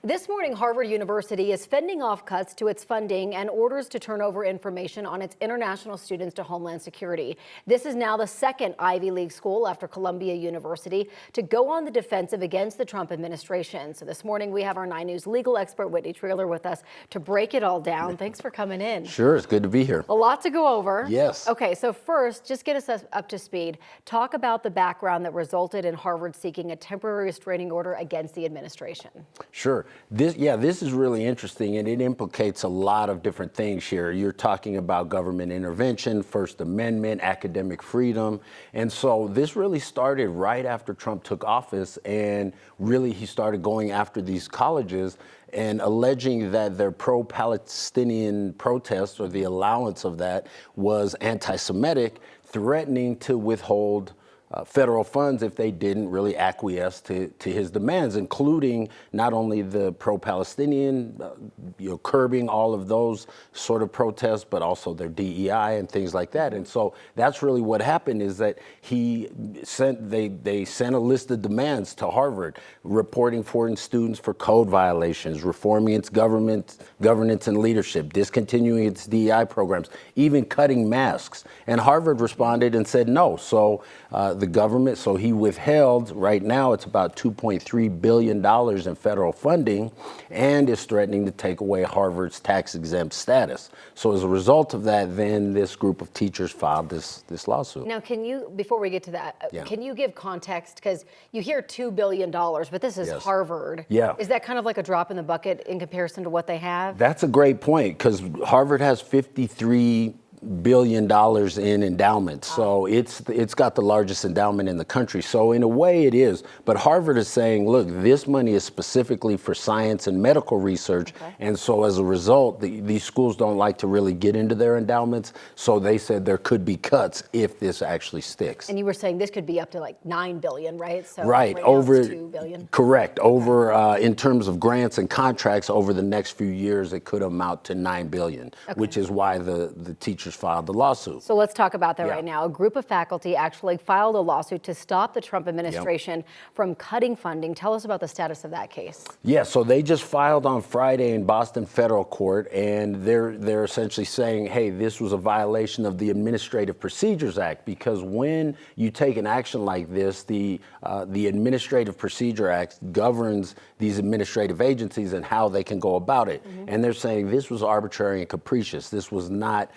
This morning, Harvard University is fending off cuts to its funding and orders to turn over information on its international students to Homeland Security. This is now the second Ivy League school after Columbia University to go on the defensive against the Trump administration. So this morning, we have our 9 News legal expert, Whitney Trailer, with us to break it all down. Thanks for coming in. Sure, it's good to be here. A lot to go over. Yes. Okay, so first, just get us up to speed. Talk about the background that resulted in Harvard seeking a temporary restraining order against the administration. Sure. This is really interesting, and it implicates a lot of different things here. You're talking about government intervention, First Amendment, academic freedom. And so this really started right after Trump took office, and really he started going after these colleges and alleging that their pro-Palestinian protests, or the allowance of that, was anti-Semitic, threatening to withhold federal funds if they didn't really acquiesce to his demands, including not only the pro-Palestinian, curbing all of those sort of protests, but also their DEI and things like that. And so that's really what happened, is that they sent a list of demands to Harvard, reporting foreign students for code violations, reforming its governance and leadership, discontinuing its DEI programs, even cutting masks. And Harvard responded and said no. So the government, so he withheld, right now it's about $2.3 billion in federal funding, and is threatening to take away Harvard's tax-exempt status. So as a result of that, then this group of teachers filed this lawsuit. Now, can you, before we get to that, can you give context? Because you hear $2 billion, but this is Harvard. Yeah. Is that kind of like a drop in the bucket in comparison to what they have? That's a great point, because Harvard has $53 billion in endowments. So it's got the largest endowment in the country. So in a way it is, but Harvard is saying, look, this money is specifically for science and medical research. Okay. And so as a result, these schools don't like to really get into their endowments. So they said there could be cuts if this actually sticks. And you were saying this could be up to like $9 billion, right? So right, over $2 billion. Correct. Over in terms of grants and contracts over the next few years, it could amount to $9 billion, which is why the teachers filed the lawsuit. So let's talk about that right now. A group of faculty actually filed a lawsuit to stop the Trump administration from cutting funding. Tell us about the status of that case. Yeah, so they just filed on Friday in Boston federal court, and they're essentially saying, hey, this was a violation of the Administrative Procedures Act, because when you take an action like this, the Administrative Procedure Act governs these administrative agencies and how they can go about it. And they're saying this was arbitrary and capricious. This was not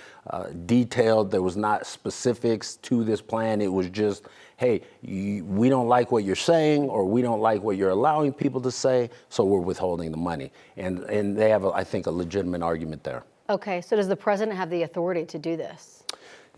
detailed. There was not specifics to this plan. It was just, hey, we don't like what you're saying, or we don't like what you're allowing people to say, so we're withholding the money. And they have, I think, a legitimate argument there. Okay, so does the president have the authority to do this?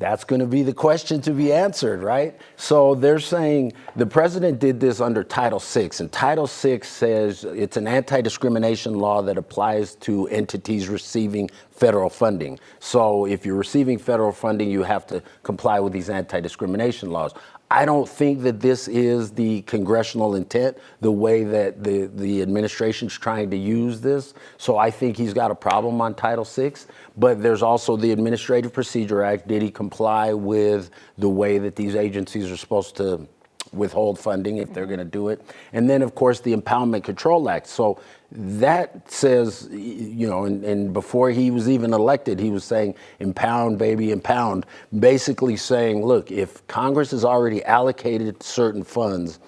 That's going to be the question to be answered, right? So they're saying the president did this under Title VI, and Title VI says it's an anti-discrimination law that applies to entities receiving federal funding. So if you're receiving federal funding, you have to comply with these anti-discrimination laws. I don't think that this is the congressional intent, the way that the administration's trying to use this. So I think he's got a problem on Title VI, but there's also the Administrative Procedure Act. Did he comply with the way that these agencies are supposed to withhold funding if they're going to do it? And then, of course, the Impoundment Control Act. So that says, and before he was even elected, he was saying, impound, baby, impound, basically saying, look, if Congress has already allocated certain funds,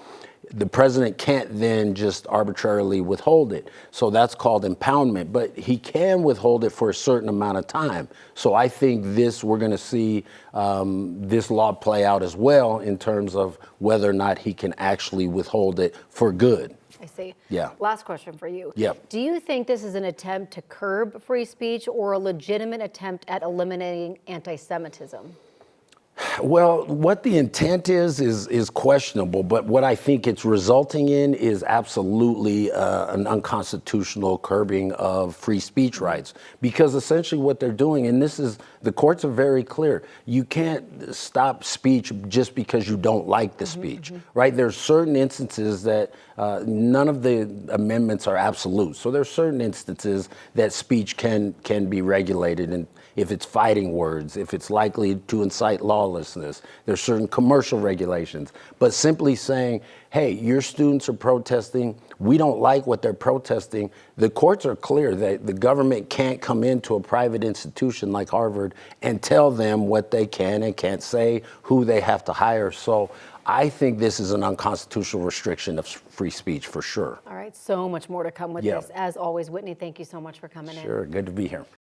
the president can't then just arbitrarily withhold it. So that's called impoundment, but he can withhold it for a certain amount of time. So I think we're going to see this law play out as well in terms of whether or not he can actually withhold it for good. I see. Yeah. Last question for you. Yep. Do you think this is an attempt to curb free speech or a legitimate attempt at eliminating anti-Semitism? Well, what the intent is questionable, but what I think it's resulting in is absolutely an unconstitutional curbing of free speech rights. Because essentially what they're doing, and the courts are very clear, you can't stop speech just because you don't like the speech, right? There's certain instances that none of the amendments are absolute. So there's certain instances that speech can be regulated, and if it's fighting words, if it's likely to incite lawlessness, homelessness. There's certain commercial regulations. But simply saying, hey, your students are protesting, we don't like what they're protesting, the courts are clear that the government can't come into a private institution like Harvard and tell them what they can and can't say, who they have to hire. So I think this is an unconstitutional restriction of free speech for sure. All right, so much more to come with this. As always, Whitney, thank you so much for coming in. Sure, good to be here.